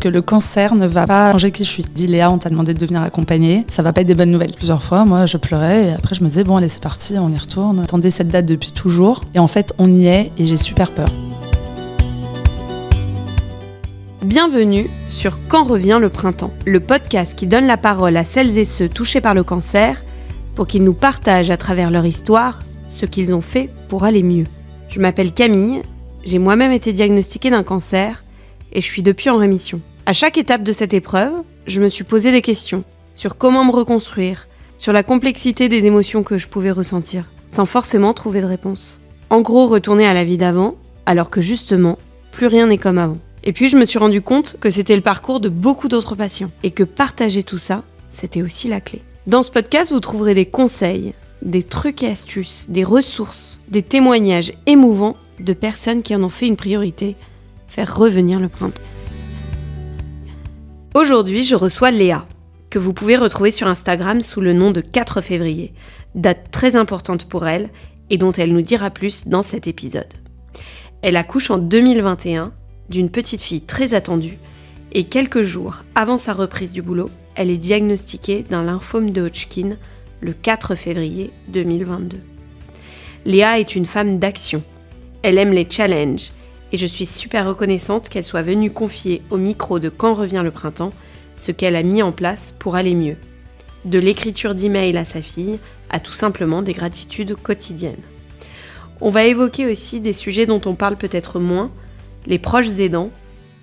que le cancer ne va pas changer qui je suis. Dis Léa, on t'a demandé de devenir accompagnée, ça va pas être des bonnes nouvelles. Plusieurs fois, moi je pleurais et après je me disais bon allez c'est parti, on y retourne. J'attendais cette date depuis toujours et en fait on y est et j'ai super peur. Bienvenue sur Quand revient le printemps, le podcast qui donne la parole à celles et ceux touchés par le cancer pour qu'ils nous partagent à travers leur histoire ce qu'ils ont fait pour aller mieux. Je m'appelle Camille, j'ai moi-même été diagnostiquée d'un cancer et je suis depuis en rémission. À chaque étape de cette épreuve, je me suis posé des questions sur comment me reconstruire, sur la complexité des émotions que je pouvais ressentir, sans forcément trouver de réponse. En gros, retourner à la vie d'avant, alors que justement, plus rien n'est comme avant. Et puis je me suis rendu compte que c'était le parcours de beaucoup d'autres patients, et que partager tout ça, c'était aussi la clé. Dans ce podcast, vous trouverez des conseils, des trucs et astuces, des ressources, des témoignages émouvants de personnes qui en ont fait une priorité, faire revenir le printemps. Aujourd'hui, je reçois Léa, que vous pouvez retrouver sur Instagram sous le nom de 4 février, date très importante pour elle et dont elle nous dira plus dans cet épisode. Elle accouche en 2021 d'une petite fille très attendue et quelques jours avant sa reprise du boulot, elle est diagnostiquée d'un lymphome de Hodgkin le 4 février 2022. Léa est une femme d'action. Elle aime les challenges et je suis super reconnaissante qu'elle soit venue confier au micro de Quand revient le printemps ce qu'elle a mis en place pour aller mieux. De l'écriture d'emails à sa fille à tout simplement des gratitudes quotidiennes. On va évoquer aussi des sujets dont on parle peut-être moins, les proches aidants,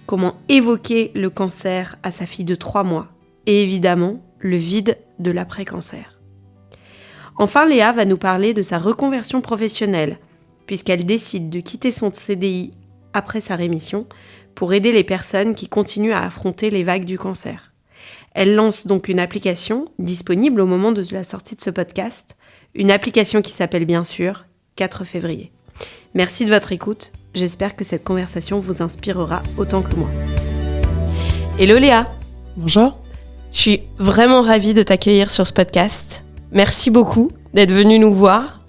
comment évoquer le cancer à sa fille de 3 mois et évidemment le vide de l'après-cancer. Enfin, Léa va nous parler de sa reconversion professionnelle puisqu'elle décide de quitter son CDI après sa rémission pour aider les personnes qui continuent à affronter les vagues du cancer. Elle lance donc une application disponible au moment de la sortie de ce podcast, une application qui s'appelle bien sûr 4 février. Merci de votre écoute, j'espère que cette conversation vous inspirera autant que moi. Hello Léa. Bonjour. Je suis vraiment ravie de t'accueillir sur ce podcast. Merci beaucoup d'être venue nous voir.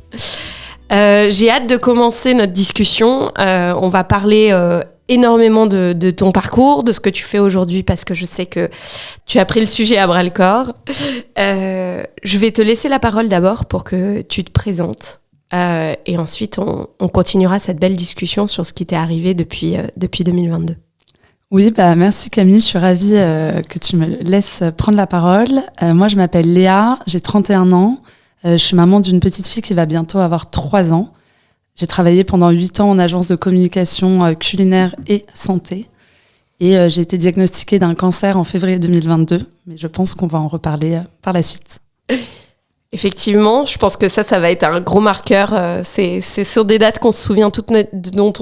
J'ai hâte de commencer notre discussion. On va parler énormément de ton parcours, de ce que tu fais aujourd'hui, parce que je sais que tu as pris le sujet à bras-le-corps. Je vais te laisser la parole d'abord pour que tu te présentes. Et ensuite, on continuera cette belle discussion sur ce qui t'est arrivé depuis 2022. Oui, merci Camille, je suis ravie que tu me laisses prendre la parole. Moi, je m'appelle Léa, j'ai 31 ans. Je suis maman d'une petite fille qui va bientôt avoir 3 ans. J'ai travaillé pendant 8 ans en agence de communication culinaire et santé. Et j'ai été diagnostiquée d'un cancer en février 2022. Mais je pense qu'on va en reparler par la suite. Effectivement, je pense que ça va être un gros marqueur. C'est sur des dates dont on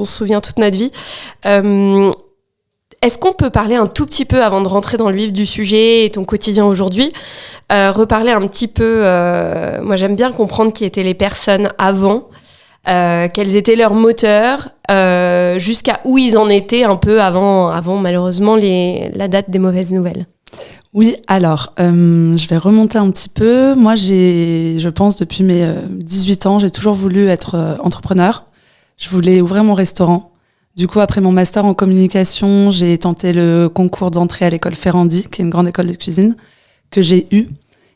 se souvient toute notre vie. Est-ce qu'on peut parler un tout petit peu, avant de rentrer dans le vif du sujet et ton quotidien aujourd'hui, reparler un petit peu, moi j'aime bien comprendre qui étaient les personnes avant, quels étaient leurs moteurs, jusqu'à où ils en étaient un peu avant malheureusement la date des mauvaises nouvelles. Oui, alors, je vais remonter un petit peu. Moi, je pense, depuis mes 18 ans, j'ai toujours voulu être entrepreneur. Je voulais ouvrir mon restaurant. Du coup, après mon master en communication, j'ai tenté le concours d'entrée à l'école Ferrandi, qui est une grande école de cuisine, que j'ai eu.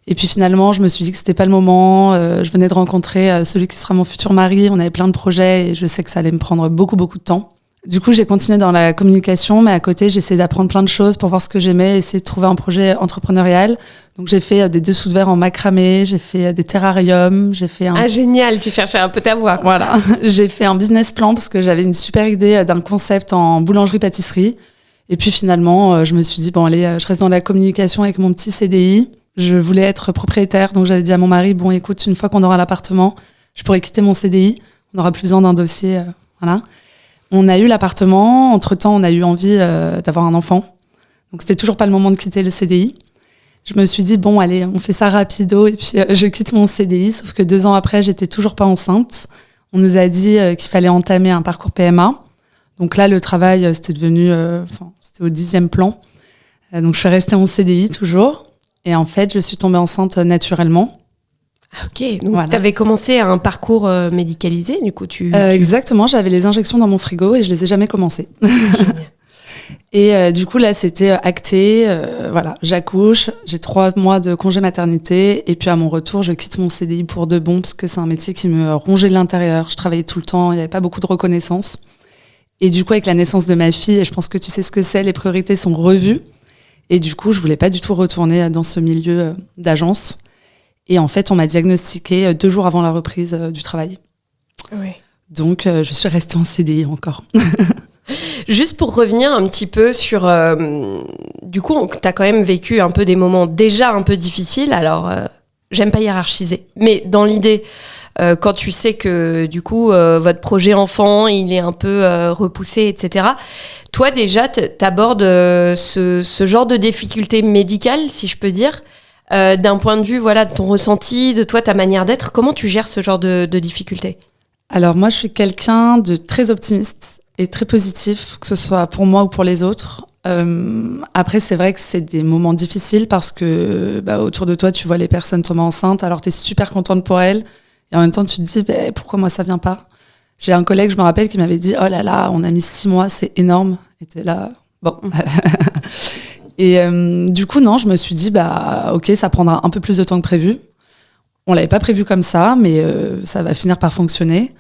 Et puis finalement, je me suis dit que c'était pas le moment. Je venais de rencontrer celui qui sera mon futur mari. On avait plein de projets et je sais que ça allait me prendre beaucoup, beaucoup de temps. Du coup, j'ai continué dans la communication, mais à côté, j'ai essayé d'apprendre plein de choses pour voir ce que j'aimais, essayer de trouver un projet entrepreneurial. Donc, j'ai fait des dessous de verre en macramé, j'ai fait des terrariums, j'ai fait un... Ah, génial, tu cherchais un peu ta voie. Voilà, j'ai fait un business plan parce que j'avais une super idée d'un concept en boulangerie-pâtisserie. Et puis finalement, je me suis dit, bon allez, je reste dans la communication avec mon petit CDI. Je voulais être propriétaire, donc j'avais dit à mon mari, bon écoute, une fois qu'on aura l'appartement, je pourrai quitter mon CDI, on n'aura plus besoin d'un dossier, voilà. On a eu l'appartement, entre-temps on a eu envie d'avoir un enfant, donc c'était toujours pas le moment de quitter le CDI. Je me suis dit, bon allez, on fait ça rapido, et puis je quitte mon CDI, sauf que 2 ans après, j'étais toujours pas enceinte. On nous a dit qu'il fallait entamer un parcours PMA, donc là le travail c'était devenu, c'était au 10e plan, donc je suis restée en CDI toujours, et en fait je suis tombée enceinte naturellement. Ok, donc voilà. Tu avais commencé un parcours médicalisé, du coup Exactement, j'avais les injections dans mon frigo et je les ai jamais commencées. Et du coup, là, c'était acté. Voilà, j'accouche, j'ai 3 mois de congé maternité. Et puis, à mon retour, je quitte mon CDI pour de bon, parce que c'est un métier qui me rongeait de l'intérieur. Je travaillais tout le temps, il n'y avait pas beaucoup de reconnaissance. Et du coup, avec la naissance de ma fille, je pense que tu sais ce que c'est, les priorités sont revues. Et du coup, je voulais pas du tout retourner dans ce milieu d'agence. Et en fait, on m'a diagnostiqué 2 jours avant la reprise du travail. Oui. Donc, je suis restée en CDI encore. Juste pour revenir un petit peu sur... du coup, tu as quand même vécu un peu des moments déjà un peu difficiles. Alors, j'aime pas hiérarchiser. Mais dans l'idée, quand tu sais que du coup, votre projet enfant, il est un peu repoussé, etc. Toi, déjà, t'abordes ce genre de difficulté médicale, si je peux dire, d'un point de vue voilà, de ton ressenti, de toi, ta manière d'être. Comment tu gères ce genre de difficulté ? Alors moi, je suis quelqu'un de très optimiste et très positif, que ce soit pour moi ou pour les autres. Après, c'est vrai que c'est des moments difficiles parce que autour de toi, tu vois les personnes tomber enceintes, alors tu es super contente pour elles. Et en même temps, tu te dis, pourquoi moi, ça vient pas ? J'ai un collègue, je me rappelle, qui m'avait dit, oh là là, on a mis 6 mois, c'est énorme. Et t'es là, bon. Et du coup, non, je me suis dit, ok, ça prendra un peu plus de temps que prévu. On l'avait pas prévu comme ça, mais ça va finir par fonctionner.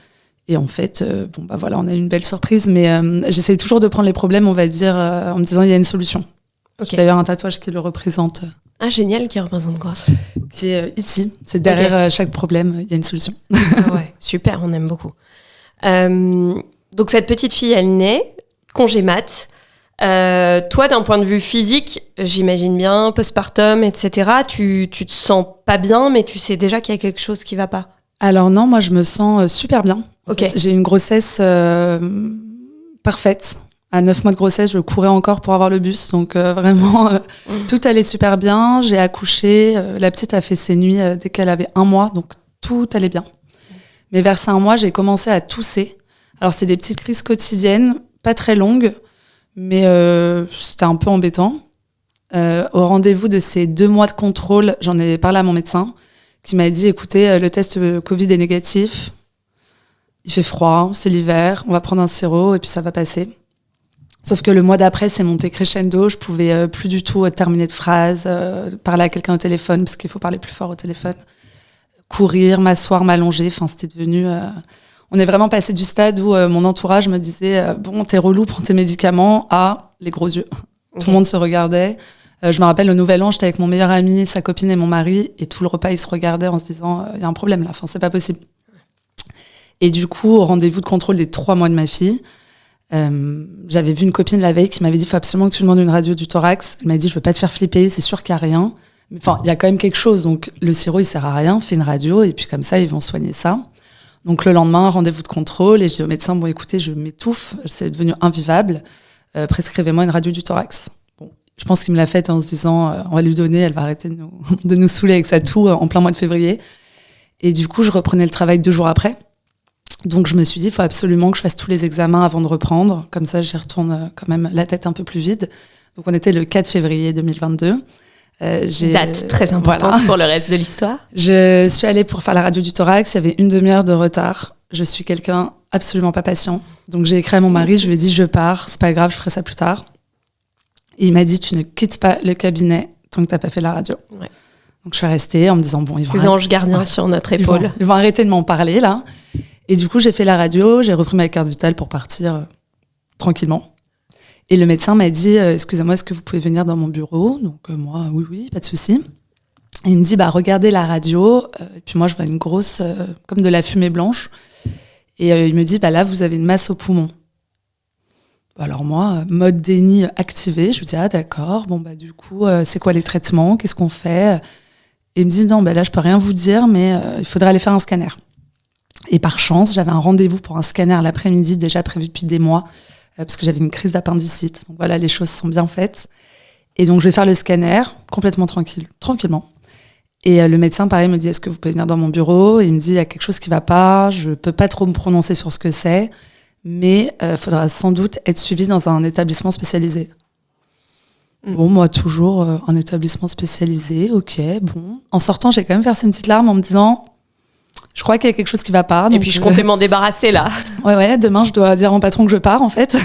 Et en fait, voilà, on a eu une belle surprise. Mais j'essaye toujours de prendre les problèmes, on va dire, en me disant, il y a une solution. Okay. J'ai d'ailleurs un tatouage qui le représente. Ah, génial, qui représente quoi ? Qui est ici. C'est derrière chaque problème, il y a une solution. Ah ouais, super, on aime beaucoup. Donc cette petite fille, elle naît, congé mat. Toi, d'un point de vue physique, j'imagine bien, postpartum, etc., tu te sens pas bien, mais tu sais déjà qu'il y a quelque chose qui va pas. Alors non, moi je me sens super bien. Ok. En fait, j'ai une grossesse parfaite. À 9 mois de grossesse, je courais encore pour avoir le bus. Donc vraiment, tout allait super bien. J'ai accouché. La petite a fait ses nuits dès qu'elle avait 1 mois. Donc tout allait bien. Mais vers 5 mois, j'ai commencé à tousser. Alors c'est des petites crises quotidiennes, pas très longues. Mais c'était un peu embêtant. Au rendez-vous de ces 2 mois de contrôle, j'en ai parlé à mon médecin qui m'a dit, écoutez, le test Covid est négatif. Il fait froid, c'est l'hiver. On va prendre un sirop et puis ça va passer. Sauf que le mois d'après, c'est monté crescendo. Je pouvais plus du tout terminer de phrases, parler à quelqu'un au téléphone, parce qu'il faut parler plus fort au téléphone. Courir, m'asseoir, m'allonger. Enfin, c'était devenu... On est vraiment passé du stade où mon entourage me disait bon, t'es relou, prends tes médicaments, à les gros yeux. Tout le monde se regardait. Je me rappelle, au Nouvel An, j'étais avec mon meilleur ami, sa copine et mon mari, et tout le repas, ils se regardaient en se disant il y a un problème là, enfin, c'est pas possible. Et du coup, au rendez-vous de contrôle des 3 mois de ma fille, j'avais vu une copine la veille qui m'avait dit faut absolument que tu demandes une radio du thorax. Elle m'a dit je veux pas te faire flipper, c'est sûr qu'il y a rien. Enfin, il y a quand même quelque chose, donc le sirop, il sert à rien, fais une radio, et puis comme ça, ils vont soigner ça. Donc le lendemain, rendez-vous de contrôle, et je dis au médecin, bon écoutez, je m'étouffe, c'est devenu invivable, prescrivez-moi une radio du thorax. Bon, je pense qu'il me l'a faite en se disant, on va lui donner, elle va arrêter de nous saouler avec sa toux en plein mois de février. Et du coup, je reprenais le travail 2 jours après. Donc je me suis dit, il faut absolument que je fasse tous les examens avant de reprendre, comme ça j'y retourne quand même la tête un peu plus vide. Donc on était le 4 février 2022. Date très importante pour le reste de l'histoire. Je suis allée pour faire la radio du thorax, il y avait 1 demi-heure de retard. Je suis quelqu'un absolument pas patient. Donc j'ai écrit à mon mari, je lui ai dit je pars, c'est pas grave, je ferai ça plus tard. Et il m'a dit tu ne quittes pas le cabinet tant que t'as pas fait la radio. Ouais. Donc je suis restée en me disant bon, ils vont ces anges gardiens sur notre épaule. Ils vont arrêter de m'en parler là. Et du coup j'ai fait la radio, j'ai repris ma carte vitale pour partir tranquillement. Et le médecin m'a dit, excusez-moi, est-ce que vous pouvez venir dans mon bureau ? Donc moi, oui, pas de souci. Et il me dit, regardez la radio. Et puis moi, je vois une grosse, comme de la fumée blanche. Et il me dit, là, vous avez une masse au poumon. Alors moi, mode déni activé. Je lui dis, ah d'accord, bon du coup, c'est quoi les traitements ? Qu'est-ce qu'on fait ? Et il me dit, non, là, je peux rien vous dire, mais il faudrait aller faire un scanner. Et par chance, j'avais un rendez-vous pour un scanner l'après-midi, déjà prévu depuis des mois, parce que j'avais une crise d'appendicite. Donc voilà, les choses sont bien faites. Et donc, je vais faire le scanner, complètement tranquillement. Et le médecin, pareil, me dit, est-ce que vous pouvez venir dans mon bureau ? Et il me dit, il y a quelque chose qui ne va pas, je ne peux pas trop me prononcer sur ce que c'est, mais il faudra sans doute être suivi dans un établissement spécialisé. Bon, moi, toujours un établissement spécialisé, ok, bon. En sortant, j'ai quand même versé une petite larme en me disant, Je crois qu'il y a quelque chose qui va pas. Et puis je comptais m'en débarrasser là. Ouais, demain je dois dire à mon patron que je pars en fait.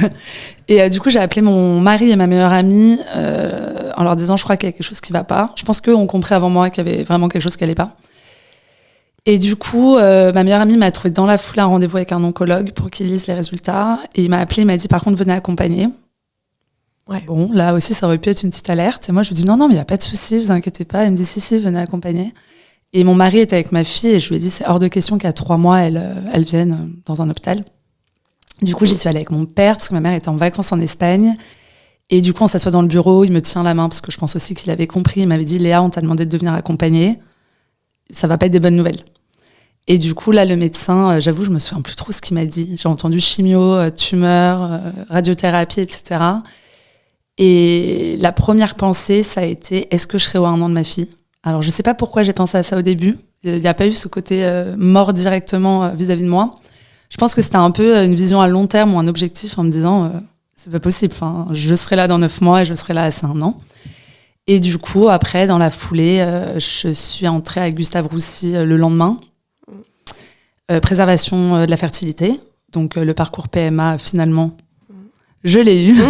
Et du coup j'ai appelé mon mari et ma meilleure amie en leur disant je crois qu'il y a quelque chose qui va pas. Je pense qu'eux ont compris avant moi qu'il y avait vraiment quelque chose qui allait pas. Et du coup ma meilleure amie m'a trouvé dans la foulée un rendez-vous avec un oncologue pour qu'il lise les résultats. Et il m'a appelé, il m'a dit par contre venez accompagner. Ouais. Bon, là aussi ça aurait pu être une petite alerte. Et moi je lui dis non mais il y a pas de souci, vous inquiétez pas. Il me dit si venez accompagner. Et mon mari était avec ma fille et je lui ai dit c'est hors de question qu'à 3 mois elle vienne dans un hôpital. Du coup j'y suis allée avec mon père parce que ma mère était en vacances en Espagne. Et du coup on s'assoit dans le bureau, il me tient la main parce que je pense aussi qu'il avait compris. Il m'avait dit Léa, on t'a demandé de venir accompagner, ça va pas être des bonnes nouvelles. Et du coup là le médecin, j'avoue je me souviens plus trop ce qu'il m'a dit. J'ai entendu chimio, tumeur, radiothérapie, etc. Et la première pensée ça a été est-ce que je serai au 1 an de ma fille? Alors, je sais pas pourquoi j'ai pensé à ça au début. Il n'y a pas eu ce côté mort directement vis-à-vis de moi. Je pense que c'était un peu une vision à long terme ou un objectif en me disant c'est pas possible. Enfin, je serai là dans 9 mois et je serai là à 1 an. Et du coup, après, dans la foulée, je suis entrée avec Gustave Roussy le lendemain. Préservation de la fertilité. Donc, le parcours PMA, finalement, je l'ai eu.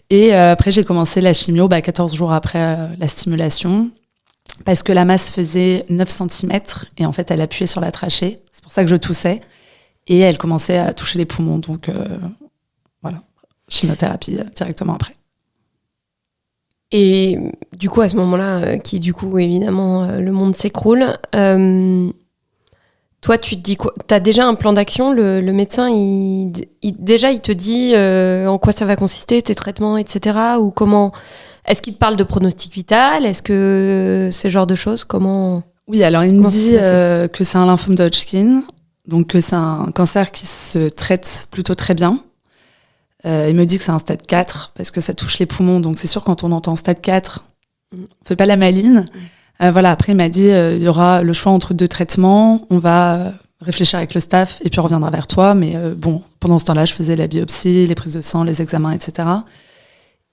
Et après, j'ai commencé la chimio 14 jours après la stimulation. Parce que la masse faisait 9 cm et en fait, elle appuyait sur la trachée. C'est pour ça que je toussais. Et elle commençait à toucher les poumons. Donc, voilà, chimiothérapie directement après. Et du coup, à ce moment-là, évidemment, le monde s'écroule. Toi, tu te dis quoi? T'as déjà un plan d'action? Le médecin, il te dit en quoi ça va consister, tes traitements, etc. Ou comment? Est-ce qu'il te parle de pronostic vital? Est-ce que ce genre de choses? Comment? Oui, alors il me dit que c'est un lymphome de Hodgkin, donc que c'est un cancer qui se traite plutôt très bien. Il me dit que c'est un stade 4 parce que ça touche les poumons, donc c'est sûr quand on entend stade 4, on fait pas la maline. Voilà, après il m'a dit il y aura le choix entre 2 traitements, on va réfléchir avec le staff et puis on reviendra vers toi. Mais bon, pendant ce temps-là, je faisais la biopsie, les prises de sang, les examens, etc.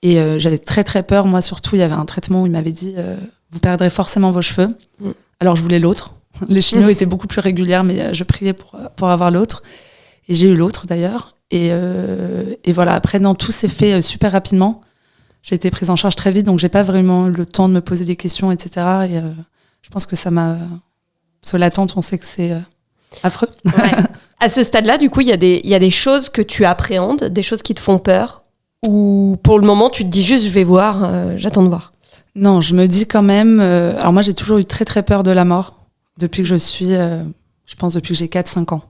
Et j'avais très très peur. Moi surtout, il y avait un traitement où il m'avait dit vous perdrez forcément vos cheveux. Alors je voulais l'autre. Les chimios étaient beaucoup plus régulières, mais je priais pour avoir l'autre. Et j'ai eu l'autre d'ailleurs. Et voilà, après, non, tout s'est fait super rapidement. J'ai été prise en charge très vite, donc j'ai pas vraiment eu le temps de me poser des questions, etc. Et je pense que ça m'a... Parce que l'attente, on sait que c'est affreux. Ouais. À ce stade-là, du coup, il y a des choses que tu appréhendes, des choses qui te font peur, ou pour le moment, tu te dis juste, je vais voir, j'attends de voir. Non, je me dis quand même... alors moi, j'ai toujours eu très très peur de la mort, depuis que je suis... je pense depuis que j'ai 4-5 ans.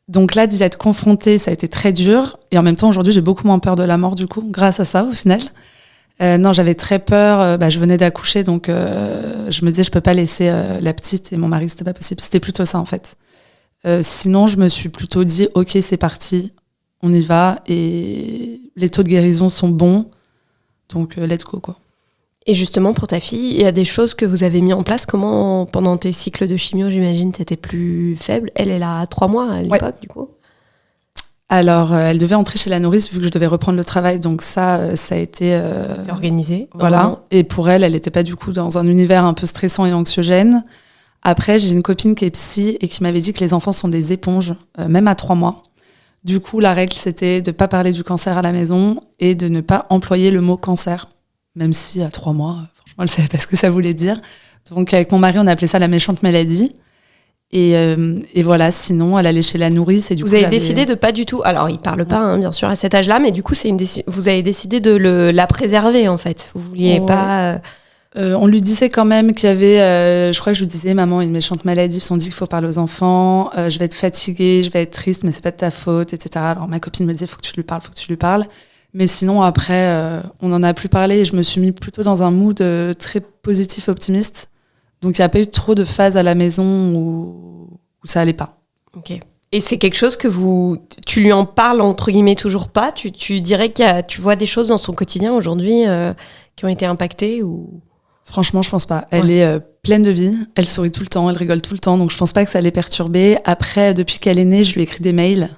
Donc là, d'y être confrontée, ça a été très dur. Et en même temps, aujourd'hui, j'ai beaucoup moins peur de la mort, du coup, grâce à ça, au final. Non, j'avais très peur. Je venais d'accoucher, donc je me disais, je peux pas laisser la petite et mon mari, c'était pas possible. C'était plutôt ça, en fait. Sinon, je me suis plutôt dit, OK, c'est parti, on y va. Et les taux de guérison sont bons. Donc, let's go, quoi. Et justement, pour ta fille, il y a des choses que vous avez mis en place. Comment, pendant tes cycles de chimio, j'imagine, t'étais plus faible. Elle a 3 mois à l'époque, du coup. Alors, elle devait entrer chez la nourrice vu que je devais reprendre le travail. Donc ça a été... C'était organisé. Voilà. Vraiment. Et pour elle n'était pas du coup dans un univers un peu stressant et anxiogène. Après, j'ai une copine qui est psy et qui m'avait dit que les enfants sont des éponges, même à 3 mois. Du coup, la règle, c'était de ne pas parler du cancer à la maison et de ne pas employer le mot cancer. Même si à 3 mois, franchement, elle ne savait pas ce que ça voulait dire. Donc avec mon mari, on appelait ça la méchante maladie. Et voilà, sinon, elle allait chez la nourrice. Et du coup, vous avez décidé de pas du tout... Alors, il parle pas, hein, bien sûr, à cet âge-là, mais du coup, vous avez décidé de la préserver, en fait. Vous vouliez pas... on lui disait quand même qu'il y avait... je crois que je lui disais, maman, une méchante maladie, parce qu'on dit qu'il faut parler aux enfants. Je vais être fatiguée, je vais être triste, mais c'est pas de ta faute, etc. Alors ma copine me disait, faut que tu lui parles. Mais sinon, après, on n'en a plus parlé et je me suis mis plutôt dans un mood très positif, optimiste. Donc, il n'y a pas eu trop de phases à la maison où ça allait pas. Ok. Et c'est quelque chose que tu lui en parles, entre guillemets, toujours pas? Tu dirais tu vois des choses dans son quotidien aujourd'hui qui ont été impactées ou... Franchement, je pense pas. Elle est pleine de vie. Elle sourit tout le temps, elle rigole tout le temps. Donc, je pense pas que ça l'ait perturbée. Après, depuis qu'elle est née, je lui ai écrit des mails.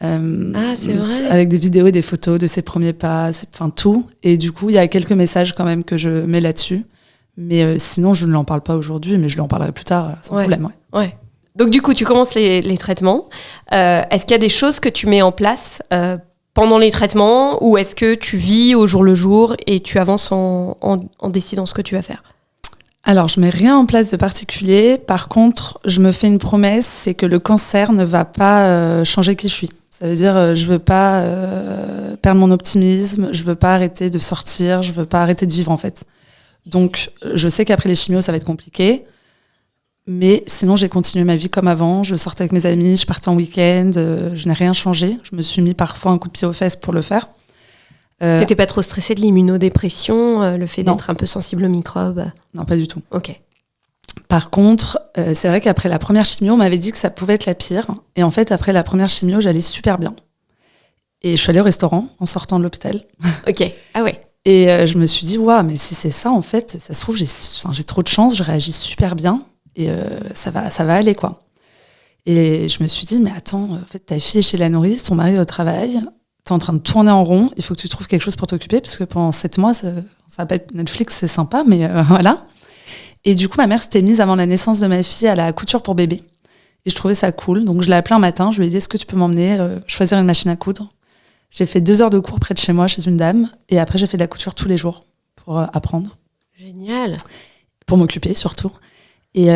C'est vrai. Avec des vidéos et des photos de ses premiers pas, enfin tout. Et du coup, il y a quelques messages quand même que je mets là-dessus. Mais sinon, je ne l'en parle pas aujourd'hui, mais je lui en parlerai plus tard, sans problème. Ouais. Donc du coup, tu commences les traitements. Est-ce qu'il y a des choses que tu mets en place pendant les traitements ou est-ce que tu vis au jour le jour et tu avances en décidant ce que tu vas faire ? Alors, je mets rien en place de particulier. Par contre, je me fais une promesse, c'est que le cancer ne va pas changer qui je suis. Ça veut dire, je veux pas perdre mon optimisme, je veux pas arrêter de sortir, je veux pas arrêter de vivre en fait. Donc, je sais qu'après les chimios, ça va être compliqué. Mais sinon, j'ai continué ma vie comme avant. Je sortais avec mes amis, je partais en week-end. Je n'ai rien changé. Je me suis mis parfois un coup de pied aux fesses pour le faire. T'étais pas trop stressée de l'immunodépression, le fait d'être un peu sensible aux microbes ? Non, pas du tout. Ok. Par contre, c'est vrai qu'après la première chimio, on m'avait dit que ça pouvait être la pire. Et en fait, après la première chimio, j'allais super bien. Et je suis allée au restaurant en sortant de l'hôpital. Ok. Ah ouais. Et je me suis dit, waouh, mais si c'est ça, en fait, ça se trouve, j'ai trop de chance, je réagis super bien. Et ça va aller, quoi. Et je me suis dit, mais attends, en fait, ta fille est chez la nourrice, ton mari est au travail, t'es en train de tourner en rond, il faut que tu trouves quelque chose pour t'occuper, parce que pendant 7 mois, ça va pas être Netflix, c'est sympa, mais voilà. Et du coup, ma mère s'était mise avant la naissance de ma fille à la couture pour bébé. Et je trouvais ça cool. Donc, je l'ai appelée un matin, je lui ai dit, est-ce que tu peux m'emmener choisir une machine à coudre ? J'ai fait 2 heures de cours près de chez moi, chez une dame, et après, j'ai fait de la couture tous les jours pour apprendre. Génial. Pour m'occuper, surtout. Et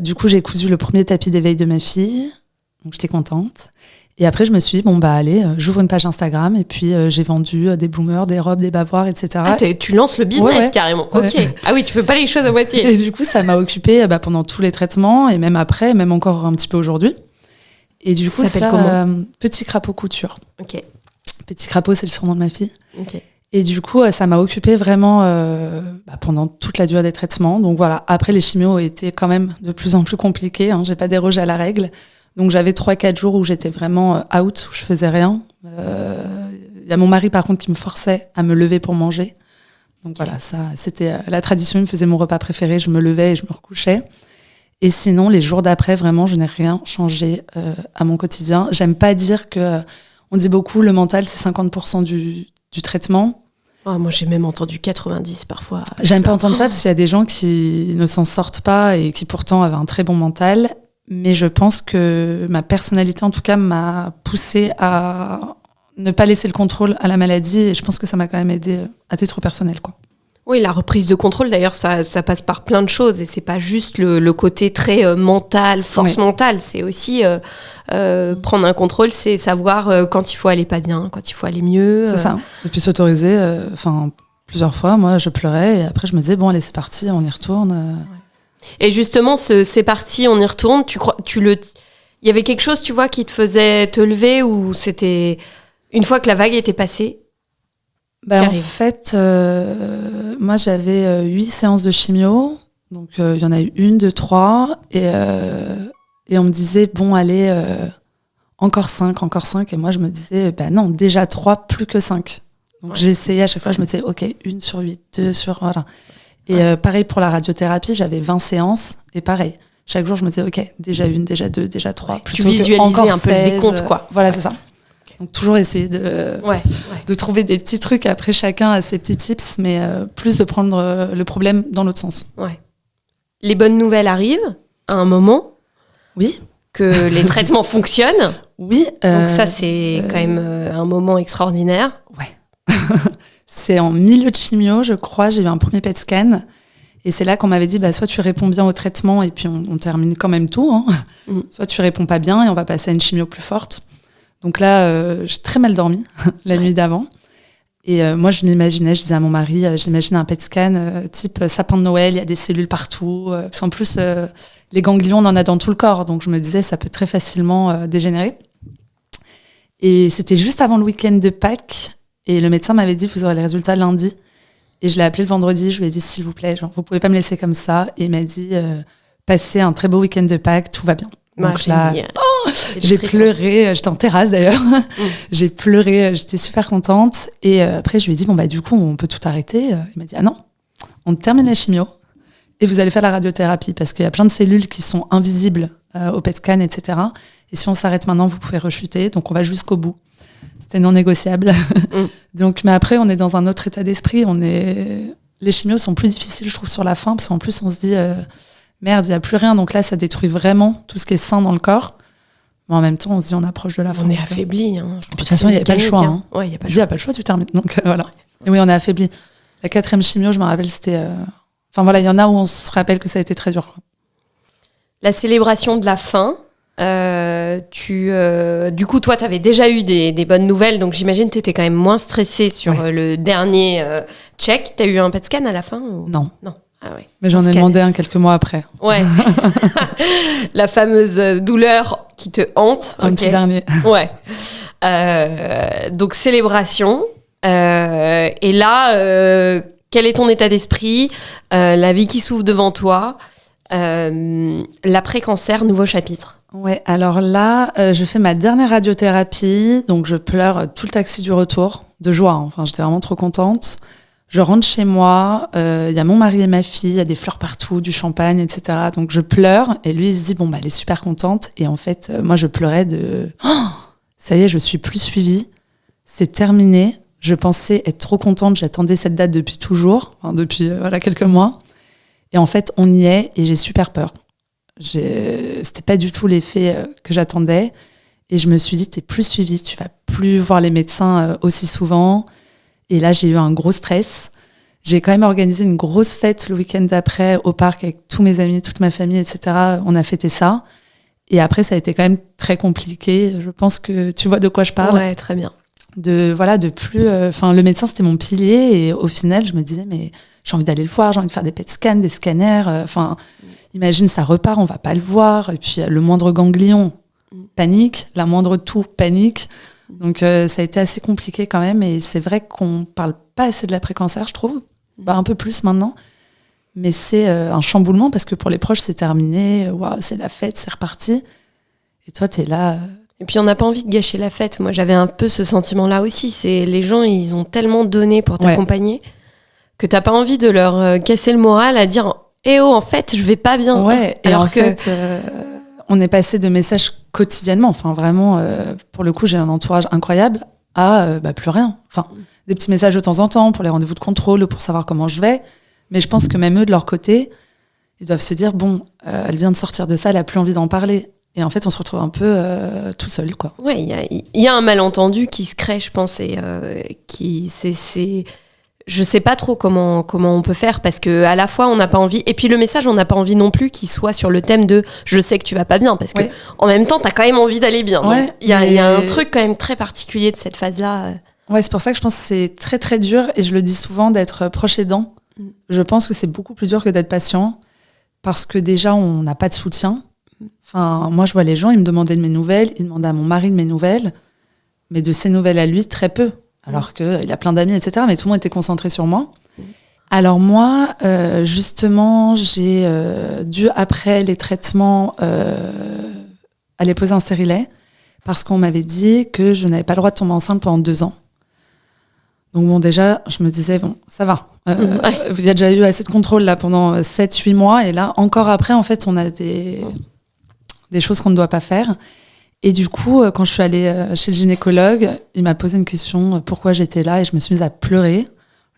du coup, j'ai cousu le premier tapis d'éveil de ma fille. Donc, j'étais contente. Et après, je me suis dit, bon, bah, allez, j'ouvre une page Instagram. Et puis, j'ai vendu des bloomers, des robes, des bavoirs, etc. Ah, tu lances le business carrément. Ouais. Ok. Ah oui, tu fais pas les choses à moitié. Et du coup, ça m'a occupée pendant tous les traitements. Et même après, même encore un petit peu aujourd'hui. Et du coup, ça s'appelle comment ? Petit Crapaud Couture. Ok. Petit Crapaud, c'est le surnom de ma fille. Ok. Et du coup, ça m'a occupée vraiment pendant toute la durée des traitements. Donc voilà, après les chimios étaient quand même de plus en plus compliqués. J'ai pas dérogé à la règle. Donc j'avais 3-4 jours où j'étais vraiment out, où je faisais rien. Y a mon mari par contre qui me forçait à me lever pour manger. Donc voilà, ça c'était la tradition, il me faisait mon repas préféré, je me levais et je me recouchais. Et sinon, les jours d'après, vraiment, je n'ai rien changé à mon quotidien. J'aime pas dire que... on dit beaucoup, le mental, c'est 50% du traitement. Oh, moi, j'ai même entendu 90 parfois. J'aime pas entendre ça parce qu'il y a des gens qui ne s'en sortent pas et qui pourtant avaient un très bon mental. Mais je pense que ma personnalité, en tout cas, m'a poussée à ne pas laisser le contrôle à la maladie. Et je pense que ça m'a quand même aidée à titre personnel, quoi. Oui, la reprise de contrôle, d'ailleurs, ça passe par plein de choses. Et c'est pas juste le côté très mental, force mentale. C'est aussi prendre un contrôle, c'est savoir quand il faut aller pas bien, quand il faut aller mieux. C'est ça. Et puis s'autoriser, plusieurs fois, moi, je pleurais. Et après, je me disais, bon, allez, c'est parti, on y retourne. Ouais. Et justement, c'est parti, on y retourne. Il y avait quelque chose, tu vois, qui te faisait te lever ou c'était une fois que la vague était passée? En fait, moi, j'avais 8 séances de chimio. Donc, il y en a eu 1, 2, 3. Et on me disait, bon, allez, encore 5. Et moi, je me disais, non, déjà 3, plus que 5. Donc, j'essayais à chaque fois, je me disais, OK, 1 sur 8, 2 sur... Voilà. Et pareil pour la radiothérapie, j'avais 20 séances. Et pareil, chaque jour, je me disais, OK, déjà 1, déjà 2, déjà 3. Tu visualisais un peu le décompte, quoi. Voilà, c'est ça. Donc, toujours essayer de trouver des petits trucs. Après, chacun a ses petits tips, mais plus de prendre le problème dans l'autre sens. Ouais. Les bonnes nouvelles arrivent à un moment. Oui. Que les traitements fonctionnent. Oui. Donc ça, c'est quand même un moment extraordinaire. Ouais. C'est en milieu de chimio, je crois, j'ai eu un premier PET scan. Et c'est là qu'on m'avait dit, soit tu réponds bien au traitement et puis on termine quand même tout. Soit tu réponds pas bien et on va passer à une chimio plus forte. Donc là, j'ai très mal dormi la nuit d'avant. Et moi, je disais à mon mari, j'imagine un PET scan type sapin de Noël, il y a des cellules partout. Parce qu'en plus, les ganglions, on en a dans tout le corps. Donc je me disais, ça peut très facilement dégénérer. Et c'était juste avant le week-end de Pâques. Et le médecin m'avait dit, vous aurez les résultats lundi. Et je l'ai appelé le vendredi, je lui ai dit, s'il vous plaît, vous pouvez pas me laisser comme ça. Et il m'a dit, passez un très beau week-end de Pâques, tout va bien. Donc là, j'ai pleuré, j'étais en terrasse d'ailleurs, j'ai pleuré, j'étais super contente. Et après, je lui ai dit, du coup, on peut tout arrêter. Il m'a dit, ah non, on termine la chimio et vous allez faire la radiothérapie parce qu'il y a plein de cellules qui sont invisibles au PET scan, etc. Et si on s'arrête maintenant, vous pouvez rechuter. Donc, on va jusqu'au bout. C'était non négociable. Donc, mais après, on est dans un autre état d'esprit. Les chimios sont plus difficiles, je trouve, sur la fin parce qu'en plus, on se dit... merde, il n'y a plus rien. Donc là, ça détruit vraiment tout ce qui est sain dans le corps. Mais en même temps, on se dit, on approche de la fin. On est affaibli. Hein. Et puis, de toute façon, il n'y avait pas le choix. Hein. Ouais, il n'y a pas le choix, tu termines. Donc voilà. Et oui, on est affaibli. La 4e chimio, je me rappelle, c'était... Enfin voilà, il y en a où on se rappelle que ça a été très dur. Quoi. La célébration de la fin, du coup, toi, tu avais déjà eu des bonnes nouvelles, donc j'imagine que tu étais quand même moins stressée sur le dernier check. Tu as eu un PET scan à la fin ou... Non. Ah ouais. Mais j'en ai demandé un quelques mois après. Ouais. La fameuse douleur qui te hante. Un petit dernier. Ouais. Donc, célébration. Et là, quel est ton état d'esprit, la vie qui s'ouvre devant toi, l'après-cancer, nouveau chapitre? Ouais, alors là, je fais ma dernière radiothérapie, donc je pleure tout le taxi du retour, de joie. Hein. Enfin, j'étais vraiment trop contente. Je rentre chez moi, y a mon mari et ma fille, il y a des fleurs partout, du champagne, etc. Donc je pleure, et lui il se dit bon bah elle est super contente. Et en fait, moi je pleurais de ça y est, je suis plus suivie, c'est terminé. Je pensais être trop contente, j'attendais cette date depuis toujours, enfin, depuis quelques mois. Et en fait, on y est et j'ai super peur. C'était pas du tout l'effet que j'attendais. Et je me suis dit, t'es plus suivie, tu vas plus voir les médecins aussi souvent. Et là, j'ai eu un gros stress. J'ai quand même organisé une grosse fête le week-end d'après au parc avec tous mes amis, toute ma famille, etc. On a fêté ça. Et après, ça a été quand même très compliqué. Je pense que tu vois de quoi je parle. Ouais, très bien. De plus le médecin c'était mon pilier et au final je me disais mais j'ai envie d'aller le voir, j'ai envie de faire des PET scans, des scanners, imagine ça repart, on va pas le voir et puis le moindre ganglion panique, la moindre toux panique, donc ça a été assez compliqué quand même. Et c'est vrai qu'on parle pas assez de l'après-cancer, je trouve, un peu plus maintenant, mais c'est un chamboulement parce que pour les proches c'est terminé, c'est la fête, c'est reparti, et toi t'es là. Et puis on n'a pas envie de gâcher la fête. Moi j'avais un peu ce sentiment-là aussi. C'est les gens, ils ont tellement donné pour t'accompagner que t'as pas envie de leur casser le moral à dire eh oh en fait je vais pas bien. Ouais. Alors et en fait on est passé de messages quotidiennement. Enfin vraiment pour le coup j'ai un entourage incroyable à plus rien. Enfin des petits messages de temps en temps pour les rendez-vous de contrôle, pour savoir comment je vais. Mais je pense que même eux de leur côté ils doivent se dire bon elle vient de sortir de ça, elle a plus envie d'en parler. Et en fait, on se retrouve un peu tout seul, quoi. Ouais, il y a un malentendu qui se crée, je pense, et je sais pas trop comment on peut faire parce que à la fois on n'a pas envie, et puis le message on n'a pas envie non plus qu'il soit sur le thème de je sais que tu vas pas bien, parce que en même temps t'as quand même envie d'aller bien. Ouais, il y a un truc quand même très particulier de cette phase-là. Ouais, c'est pour ça que je pense que c'est très très dur, et je le dis souvent, d'être proche aidant. Je pense que c'est beaucoup plus dur que d'être patient parce que déjà on n'a pas de soutien. Enfin, moi, je vois les gens, ils me demandaient de mes nouvelles, ils demandaient à mon mari de mes nouvelles, mais de ses nouvelles à lui, très peu. Alors qu'il a plein d'amis, etc. Mais tout le monde était concentré sur moi. Alors moi, justement, j'ai dû, après les traitements, aller poser un stérilet parce qu'on m'avait dit que je n'avais pas le droit de tomber enceinte pendant 2 ans. Donc bon, déjà, je me disais, bon, ça va. Vous avez déjà eu assez de contrôle là pendant 7-8 mois. Et là, encore après, en fait, on a des choses qu'on ne doit pas faire. Et du coup, quand je suis allée chez le gynécologue, il m'a posé une question, pourquoi j'étais là, et je me suis mise à pleurer.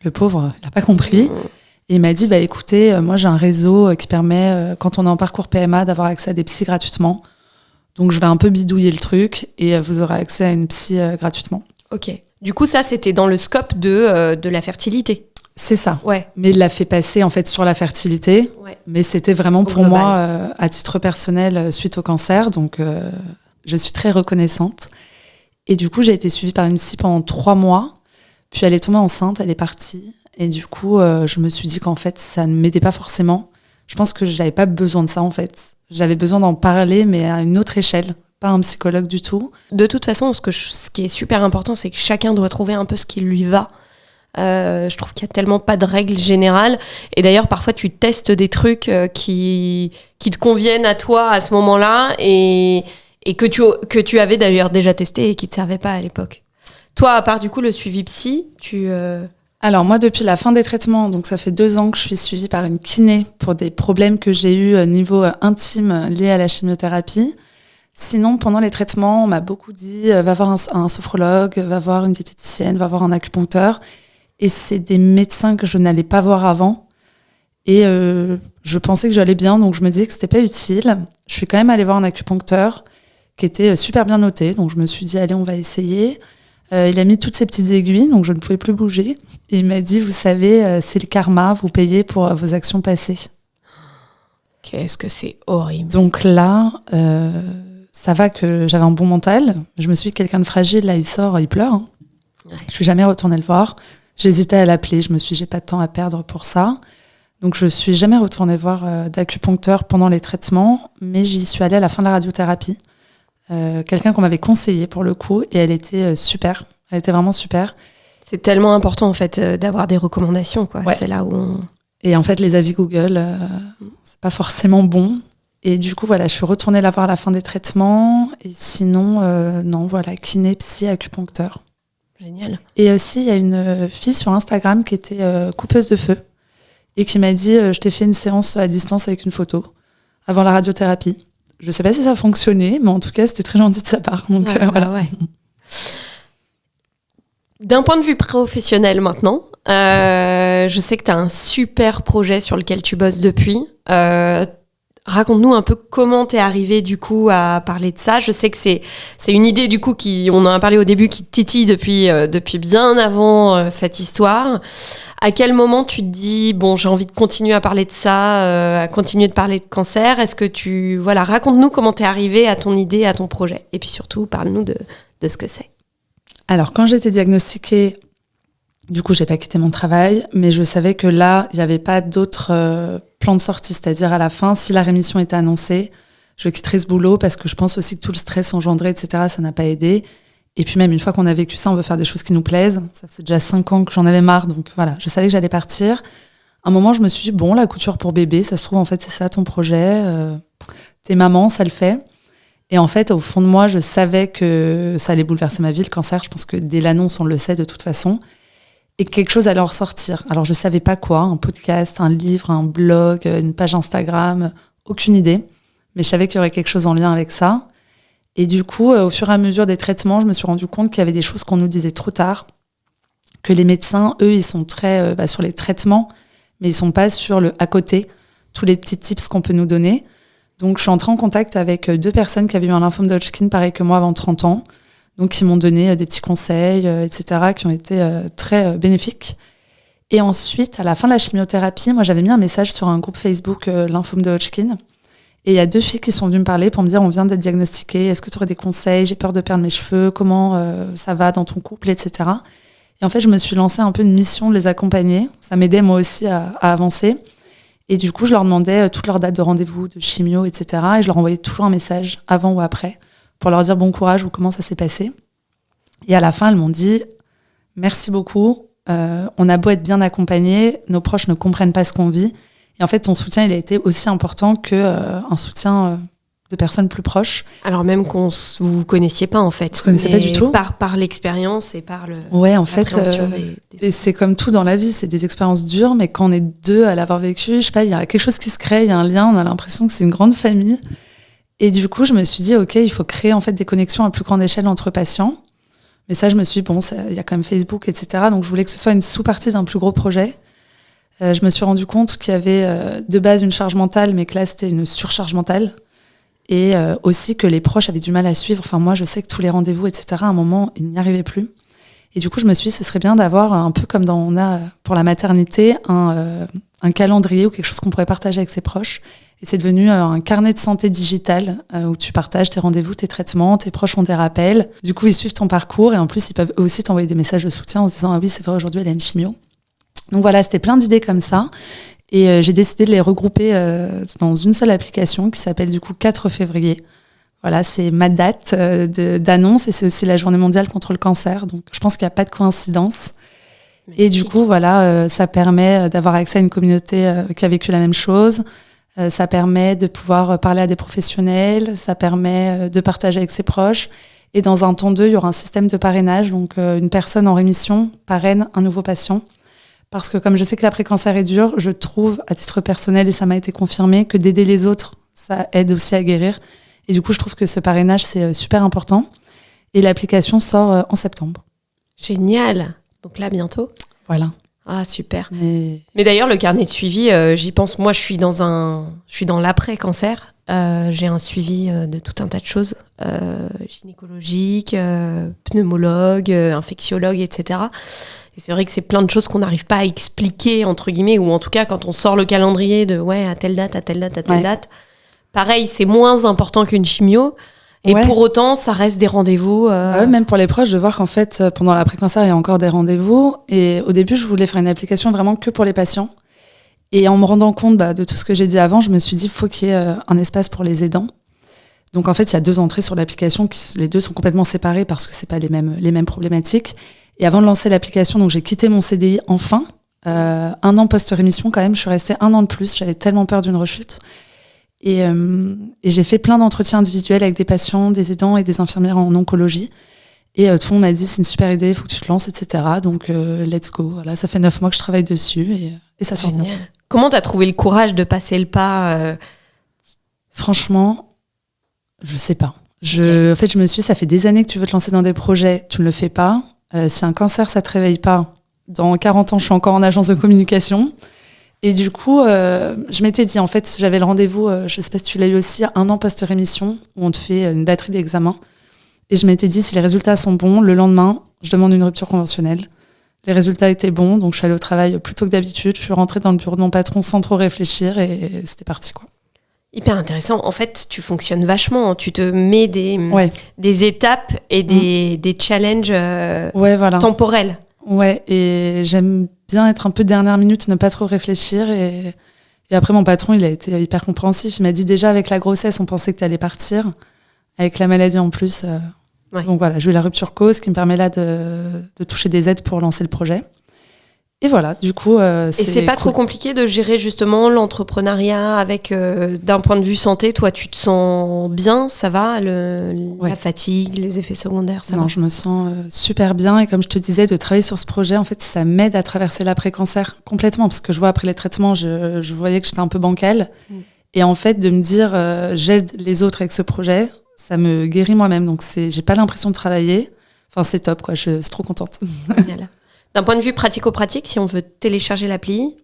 Le pauvre, il n'a pas compris. Et il m'a dit, écoutez, moi j'ai un réseau qui permet, quand on est en parcours PMA, d'avoir accès à des psys gratuitement. Donc je vais un peu bidouiller le truc et vous aurez accès à une psy gratuitement. Ok. Du coup, ça, c'était dans le scope de la fertilité. C'est ça. Ouais. Mais il l'a fait passer en fait sur la fertilité. Ouais. Mais c'était vraiment pour moi, à titre personnel, suite au cancer. Donc je suis très reconnaissante. Et du coup, j'ai été suivie par une psy pendant 3 mois. Puis elle est tombée enceinte, elle est partie. Et du coup, je me suis dit qu'en fait, ça ne m'aidait pas forcément. Je pense que j'avais pas besoin de ça, en fait. J'avais besoin d'en parler, mais à une autre échelle. Pas un psychologue du tout. De toute façon, ce qui est super important, c'est que chacun doit trouver un peu ce qui lui va. Je trouve qu'il y a tellement pas de règles générales. Et d'ailleurs, parfois, tu testes des trucs qui te conviennent à toi à ce moment-là et que tu avais d'ailleurs déjà testé et qui te servaient pas à l'époque. Toi, à part du coup le suivi psy, Alors moi, depuis la fin des traitements, donc ça fait 2 ans que je suis suivie par une kiné pour des problèmes que j'ai eus au niveau intime liés à la chimiothérapie. Sinon, pendant les traitements, on m'a beaucoup dit va voir un sophrologue, va voir une diététicienne, va voir un acupuncteur. Et c'est des médecins que je n'allais pas voir avant. Et je pensais que j'allais bien, donc je me disais que c'était pas utile. Je suis quand même allée voir un acupuncteur qui était super bien noté, donc je me suis dit allez, on va essayer. Il a mis toutes ces petites aiguilles, donc je ne pouvais plus bouger. Et il m'a dit, vous savez, c'est le karma, vous payez pour vos actions passées. Qu'est-ce que c'est horrible. Donc là, ça va que j'avais un bon mental. Je me suis dit, quelqu'un de fragile, là, il sort, il pleure. Hein. Ouais. Je suis jamais retournée le voir. J'hésitais à l'appeler, je me suis dit, j'ai pas de temps à perdre pour ça. Donc je suis jamais retournée voir d'acupuncteur pendant les traitements, mais j'y suis allée à la fin de la radiothérapie. Quelqu'un qu'on m'avait conseillé pour le coup, et elle était super. Elle était vraiment super. C'est tellement important en fait d'avoir des recommandations, quoi. Ouais. C'est là où on... Et en fait, les avis Google, c'est pas forcément bon. Et du coup, voilà, je suis retournée la voir à la fin des traitements. Et sinon, non, voilà, kiné, psy, acupuncteur. Génial. Et aussi, il y a une fille sur Instagram qui était coupeuse de feu et qui m'a dit, je t'ai fait une séance à distance avec une photo avant la radiothérapie. Je sais pas si ça a fonctionné, mais en tout cas, c'était très gentil de sa part. Donc, voilà. Ouais. D'un point de vue professionnel maintenant, je sais que tu as un super projet sur lequel tu bosses depuis. Raconte-nous un peu comment t'es arrivée du coup à parler de ça. Je sais que c'est une idée du coup on en a parlé au début, qui te titille depuis bien avant cette histoire. À quel moment tu te dis bon, j'ai envie de continuer à parler de ça, à continuer de parler de cancer? Est-ce que raconte-nous comment t'es arrivée à ton idée, à ton projet, et puis surtout parle-nous de ce que c'est. Alors quand j'étais diagnostiquée, du coup j'ai pas quitté mon travail, mais je savais que là il y avait pas d'autre plan de sortie, c'est-à-dire à la fin, si la rémission était annoncée, je quitterais ce boulot parce que je pense aussi que tout le stress engendré, etc., ça n'a pas aidé. Et puis même une fois qu'on a vécu ça, on veut faire des choses qui nous plaisent. Ça faisait déjà 5 ans que j'en avais marre, donc voilà, je savais que j'allais partir. À un moment, je me suis dit, bon, la couture pour bébé, ça se trouve, en fait, c'est ça ton projet. T'es maman, ça le fait. Et en fait, au fond de moi, je savais que ça allait bouleverser ma vie, le cancer. Je pense que dès l'annonce, on le sait de toute façon. Et quelque chose allait en ressortir. Alors, je savais pas quoi, un podcast, un livre, un blog, une page Instagram, aucune idée. Mais je savais qu'il y aurait quelque chose en lien avec ça. Et du coup, au fur et à mesure des traitements, je me suis rendu compte qu'il y avait des choses qu'on nous disait trop tard, que les médecins, eux, ils sont très sur les traitements, mais ils sont pas sur le à côté, tous les petits tips qu'on peut nous donner. Donc, je suis entrée en contact avec 2 personnes qui avaient eu un lymphome de Hodgkin, pareil que moi, avant 30 ans. Donc, ils m'ont donné des petits conseils, etc., qui ont été très bénéfiques. Et ensuite, à la fin de la chimiothérapie, moi, j'avais mis un message sur un groupe Facebook lymphome de Hodgkin. Et il y a 2 filles qui sont venues me parler pour me dire, on vient d'être diagnostiquées, est-ce que tu aurais des conseils? J'ai peur de perdre mes cheveux, comment ça va dans ton couple, etc. Et en fait, je me suis lancée un peu une mission de les accompagner. Ça m'aidait moi aussi à avancer. Et du coup, je leur demandais toutes leurs dates de rendez-vous, de chimio, etc. Et je leur envoyais toujours un message, avant ou après, pour leur dire bon courage ou comment ça s'est passé. Et à la fin, elles m'ont dit « Merci beaucoup, on a beau être bien accompagnés, nos proches ne comprennent pas ce qu'on vit. » Et en fait, ton soutien, il a été aussi important qu'un soutien de personnes plus proches. Alors même vous vous connaissiez pas, en fait. On se connaissait pas du tout. Par l'expérience et par ouais, en fait, c'est comme tout dans la vie, c'est des expériences dures, mais quand on est 2 à l'avoir vécu, je sais pas, il y a quelque chose qui se crée, il y a un lien, on a l'impression que c'est une grande famille. Et du coup, je me suis dit, ok, il faut créer en fait des connexions à plus grande échelle entre patients. Mais ça, je me suis dit, bon, il y a quand même Facebook, etc. Donc, je voulais que ce soit une sous-partie d'un plus gros projet. Je me suis rendu compte qu'il y avait de base une charge mentale, mais que là, c'était une surcharge mentale. Et aussi que les proches avaient du mal à suivre. Enfin, moi, je sais que tous les rendez-vous, etc., à un moment, ils n'y arrivaient plus. Et du coup, je me suis dit, ce serait bien d'avoir un peu comme on a pour la maternité, un calendrier ou quelque chose qu'on pourrait partager avec ses proches. Et c'est devenu un carnet de santé digital où tu partages tes rendez-vous, tes traitements, tes proches ont des rappels. Du coup, ils suivent ton parcours et en plus, ils peuvent aussi t'envoyer des messages de soutien en se disant « Ah oui, c'est vrai, aujourd'hui, elle a une chimio ». Donc voilà, c'était plein d'idées comme ça. Et j'ai décidé de les regrouper dans une seule application qui s'appelle du coup 4 février. Voilà, c'est ma date d'annonce et c'est aussi la journée mondiale contre le cancer. Donc je pense qu'il n'y a pas de coïncidence. Et du coup, voilà, ça permet d'avoir accès à une communauté qui a vécu la même chose. Ça permet de pouvoir parler à des professionnels. Ça permet de partager avec ses proches. Et dans un temps 2, il y aura un système de parrainage. Donc une personne en rémission parraine un nouveau patient. Parce que comme je sais que l'après-cancer est dur, je trouve, à titre personnel, et ça m'a été confirmé, que d'aider les autres, ça aide aussi à guérir. Et du coup, je trouve que ce parrainage, c'est super important. Et l'application sort en septembre. Génial. Donc là, bientôt. Voilà. Ah, super. Mais Mais d'ailleurs, le carnet de suivi, j'y pense. Moi, je suis dans l'après-cancer. J'ai un suivi de tout un tas de choses, gynécologique, pneumologue, infectiologue, etc. Et c'est vrai que c'est plein de choses qu'on n'arrive pas à expliquer, entre guillemets, ou en tout cas, quand on sort le calendrier de à telle date, à telle date, à telle date, pareil, c'est moins important qu'une chimio. Et pour autant, ça reste des rendez-vous. Même pour les proches, de voir qu'en fait, pendant l'après-cancer, il y a encore des rendez-vous. Et au début, je voulais faire une application vraiment que pour les patients. Et en me rendant compte de tout ce que j'ai dit avant, je me suis dit qu'il faut qu'il y ait un espace pour les aidants. Donc en fait, il y a 2 entrées sur l'application, les 2 sont complètement séparées parce que c'est pas les mêmes problématiques. Et avant de lancer l'application, donc j'ai quitté mon CDI enfin. 1 an post-rémission quand même, je suis restée 1 an de plus, j'avais tellement peur d'une rechute. Et j'ai fait plein d'entretiens individuels avec des patients, des aidants et des infirmières en oncologie. Et tout le monde m'a dit, c'est une super idée, il faut que tu te lances, etc. Donc, let's go. Voilà, ça fait 9 mois que je travaille dessus et ça sort bien. Comment t'as trouvé le courage de passer le pas Franchement, je sais pas. En fait, je me suis dit, ça fait des années que tu veux te lancer dans des projets, tu ne le fais pas. Si un cancer, ça te réveille pas, dans 40 ans, je suis encore en agence de communication. Et du coup, je m'étais dit, en fait, j'avais le rendez-vous, je sais pas si tu l'as eu aussi, 1 an post-rémission, où on te fait une batterie d'examens. Et je m'étais dit, si les résultats sont bons, le lendemain, je demande une rupture conventionnelle. Les résultats étaient bons, donc je suis allée au travail plus tôt que d'habitude. Je suis rentrée dans le bureau de mon patron sans trop réfléchir et c'était parti, quoi. Hyper intéressant. En fait, tu fonctionnes vachement. Tu te mets des étapes et des challenges temporels. Ouais, et j'aime bien être un peu dernière minute, ne pas trop réfléchir. Et après, mon patron, il a été hyper compréhensif. Il m'a dit, déjà, avec la grossesse, on pensait que tu allais partir. Avec la maladie en plus. Donc voilà, j'ai eu la rupture cause qui me permet là de toucher des aides pour lancer le projet. Et voilà, du coup, Et c'est pas trop compliqué de gérer justement l'entrepreneuriat avec, d'un point de vue santé, toi, tu te sens bien, ça va, la fatigue, les effets secondaires, ça va? Non, je me sens super bien. Et comme je te disais, de travailler sur ce projet, en fait, ça m'aide à traverser l'après-cancer complètement. Parce que je vois, après les traitements, je voyais que j'étais un peu bancale. Et en fait, de me dire, j'aide les autres avec ce projet, ça me guérit moi-même. Donc, j'ai pas l'impression de travailler. Enfin, c'est top, quoi. Je suis trop contente. Génial. D'un point de vue pratico-pratique, si on veut télécharger l'appli,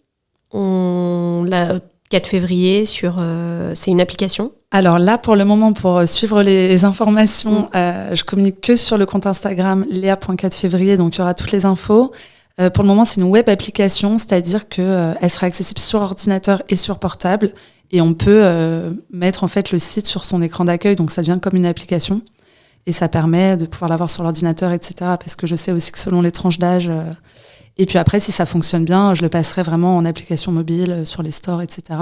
la 4 février, c'est une application? Alors là, pour le moment, pour suivre les informations, je communique que sur le compte Instagram lea.4février, donc il y aura toutes les infos. Pour le moment, c'est une web application, c'est-à-dire qu'elle sera accessible sur ordinateur et sur portable. Et on peut mettre en fait le site sur son écran d'accueil, donc ça devient comme une application. Et ça permet de pouvoir l'avoir sur l'ordinateur, etc. Parce que je sais aussi que selon les tranches d'âge... Et puis après, si ça fonctionne bien, je le passerai vraiment en application mobile, sur les stores, etc.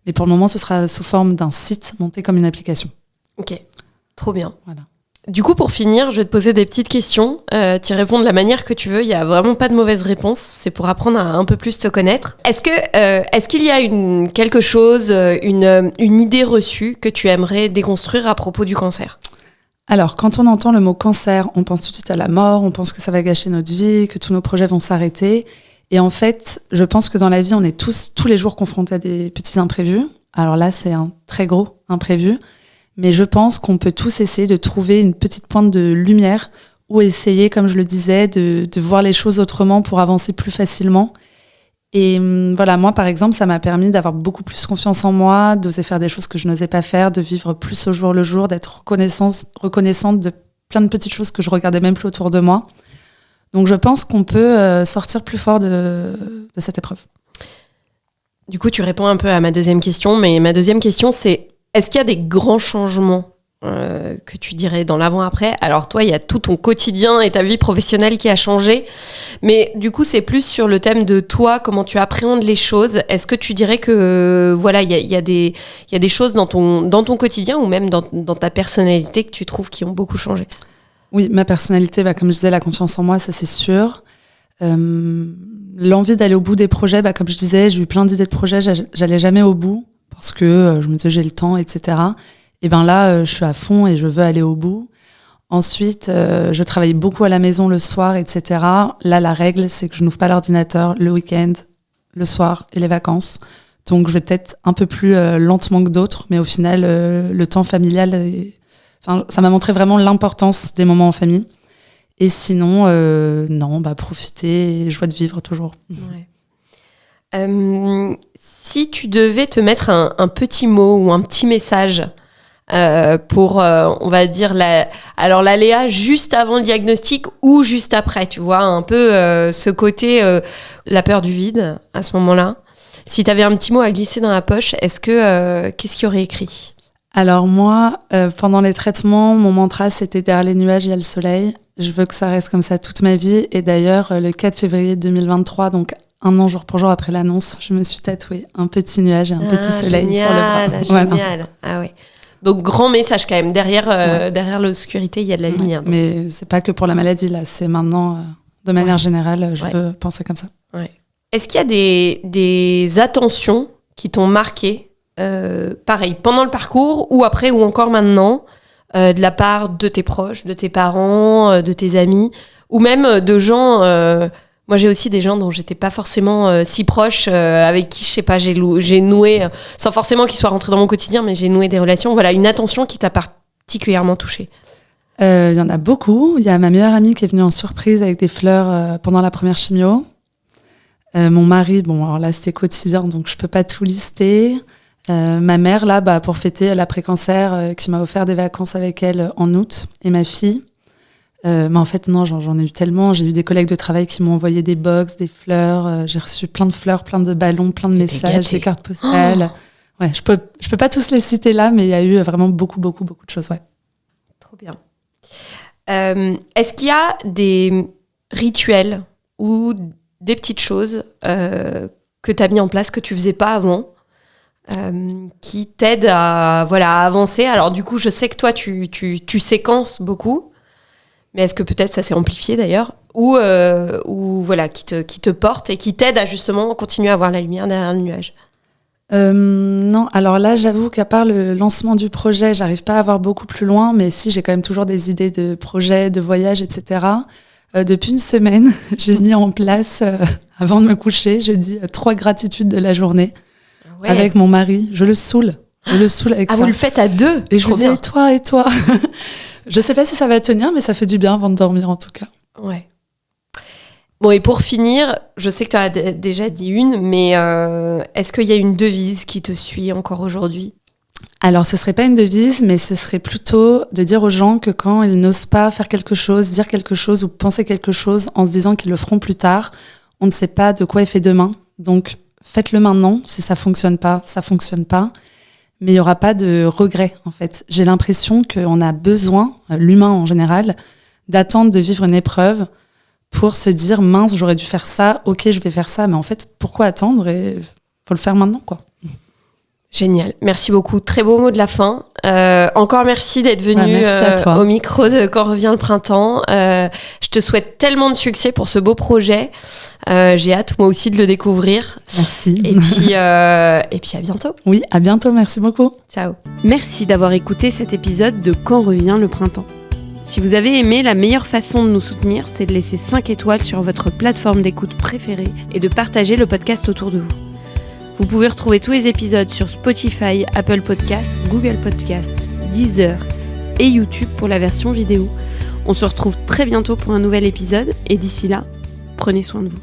Mais pour le moment, ce sera sous forme d'un site monté comme une application. Ok, trop bien. Voilà. Du coup, pour finir, je vais te poser des petites questions. Tu réponds de la manière que tu veux. Il n'y a vraiment pas de mauvaise réponse. C'est pour apprendre à un peu plus te connaître. Est-ce qu'il y a quelque chose, une idée reçue que tu aimerais déconstruire à propos du cancer ? Alors, quand on entend le mot cancer, on pense tout de suite à la mort, on pense que ça va gâcher notre vie, que tous nos projets vont s'arrêter. Et en fait, je pense que dans la vie, on est tous les jours confrontés à des petits imprévus. Alors là, c'est un très gros imprévu. Mais je pense qu'on peut tous essayer de trouver une petite pointe de lumière ou essayer, comme je le disais, de voir les choses autrement pour avancer plus facilement. Et voilà, moi, par exemple, ça m'a permis d'avoir beaucoup plus confiance en moi, d'oser faire des choses que je n'osais pas faire, de vivre plus au jour le jour, d'être reconnaissante de plein de petites choses que je regardais même plus autour de moi. Donc, je pense qu'on peut sortir plus fort de cette épreuve. Du coup, tu réponds un peu à ma deuxième question, mais ma deuxième question, c'est est-ce qu'il y a des grands changements que tu dirais dans l'avant-après ? Alors toi, il y a tout ton quotidien et ta vie professionnelle qui a changé, mais du coup, c'est plus sur le thème de toi, comment tu appréhendes les choses. Est-ce que tu dirais que voilà, il y a des choses dans ton quotidien ou même dans ta personnalité que tu trouves qui ont beaucoup changé ? Oui, ma personnalité, comme je disais, la confiance en moi, ça c'est sûr. L'envie d'aller au bout des projets, comme je disais, j'ai eu plein d'idées de projets, j'allais jamais au bout parce que je me disais j'ai le temps, etc. Et là, je suis à fond et je veux aller au bout. Ensuite, je travaille beaucoup à la maison le soir, etc. Là, la règle, c'est que je n'ouvre pas l'ordinateur le week-end, le soir et les vacances. Donc, je vais peut-être un peu plus lentement que d'autres, mais au final, le temps familial, ça m'a montré vraiment l'importance des moments en famille. Et sinon, non, profiter et joie de vivre toujours. Ouais. Si tu devais te mettre un petit mot ou un petit message pour, on va dire, la Léa juste avant le diagnostic ou juste après, tu vois, un peu ce côté, la peur du vide à ce moment-là. Si tu avais un petit mot à glisser dans la poche, qu'est-ce qu'il y aurait écrit ? Alors moi, pendant les traitements, mon mantra, c'était « Derrière les nuages, il y a le soleil ». Je veux que ça reste comme ça toute ma vie. Et d'ailleurs, le 4 février 2023, donc 1 an jour pour jour après l'annonce, je me suis tatouée un petit nuage et un petit soleil sur le bras. Génial. Voilà. Ah ouais. Donc grand message quand même. Derrière l'obscurité, il y a de la lumière. Donc. Mais c'est pas que pour la maladie, là. C'est maintenant, de manière générale, je veux penser comme ça. Ouais. Est-ce qu'il y a des attentions qui t'ont marqué, pareil, pendant le parcours ou après ou encore maintenant, de la part de tes proches, de tes parents, de tes amis, ou même de gens... moi, j'ai aussi des gens dont j'étais pas forcément si proche, avec qui, je sais pas, j'ai noué, sans forcément qu'ils soient rentrés dans mon quotidien, mais j'ai noué des relations. Voilà, une attention qui t'a particulièrement touchée. Il y en a beaucoup. Il y a ma meilleure amie qui est venue en surprise avec des fleurs pendant la première chimio. Mon mari, alors là, c'était quotidien, donc je peux pas tout lister. Ma mère, là, pour fêter l'après-cancer, qui m'a offert des vacances avec elle en août, et ma fille. Mais en fait, non, j'en ai eu tellement. J'ai eu des collègues de travail qui m'ont envoyé des box, des fleurs. J'ai reçu plein de fleurs, plein de ballons, plein de messages, des cartes postales. Oh, ouais, je peux pas tous les citer là, mais il y a eu vraiment beaucoup, beaucoup, beaucoup de choses. Ouais. Trop bien. Est-ce qu'il y a des rituels ou des petites choses que tu as mis en place, que tu faisais pas avant, qui t'aident à avancer? Alors du coup, je sais que toi, tu séquences beaucoup. Mais est-ce que peut-être ça s'est amplifié d'ailleurs, ou voilà, qui te porte et qui t'aide à justement continuer à voir la lumière derrière le nuage? Non, alors là, j'avoue qu'à part le lancement du projet, j'arrive pas à voir beaucoup plus loin, mais si, j'ai quand même toujours des idées de projets, de voyages, etc. Depuis une semaine, j'ai mis en place, avant de me coucher, je dis 3 gratitudes de la journée avec mon mari. Je le saoule avec ça. Ah, vous le faites à 2? Et je lui dis, et toi Je sais pas si ça va tenir, mais ça fait du bien avant de dormir en tout cas. Ouais. Bon, et pour finir, je sais que tu as déjà dit une, mais est-ce qu'il y a une devise qui te suit encore aujourd'hui? Alors, ce serait pas une devise, mais ce serait plutôt de dire aux gens que quand ils n'osent pas faire quelque chose, dire quelque chose ou penser quelque chose en se disant qu'ils le feront plus tard, on ne sait pas de quoi est fait demain. Donc, faites-le maintenant. Si ça fonctionne pas, ça fonctionne pas. Mais il n'y aura pas de regret, en fait. J'ai l'impression qu'on a besoin, l'humain en général, d'attendre de vivre une épreuve pour se dire « mince, j'aurais dû faire ça, ok, je vais faire ça ». Mais en fait, pourquoi attendre? Et faut le faire maintenant, quoi. Génial, merci beaucoup. Très beau mot de la fin. Encore merci d'être venu au micro de Quand revient le printemps. Je te souhaite tellement de succès pour ce beau projet. J'ai hâte moi aussi de le découvrir. Merci. Et puis à bientôt. Oui, à bientôt, merci beaucoup. Ciao. Merci d'avoir écouté cet épisode de Quand revient le printemps. Si vous avez aimé, la meilleure façon de nous soutenir, c'est de laisser 5 étoiles sur votre plateforme d'écoute préférée et de partager le podcast autour de vous. Vous pouvez retrouver tous les épisodes sur Spotify, Apple Podcasts, Google Podcasts, Deezer et YouTube pour la version vidéo. On se retrouve très bientôt pour un nouvel épisode et d'ici là, prenez soin de vous.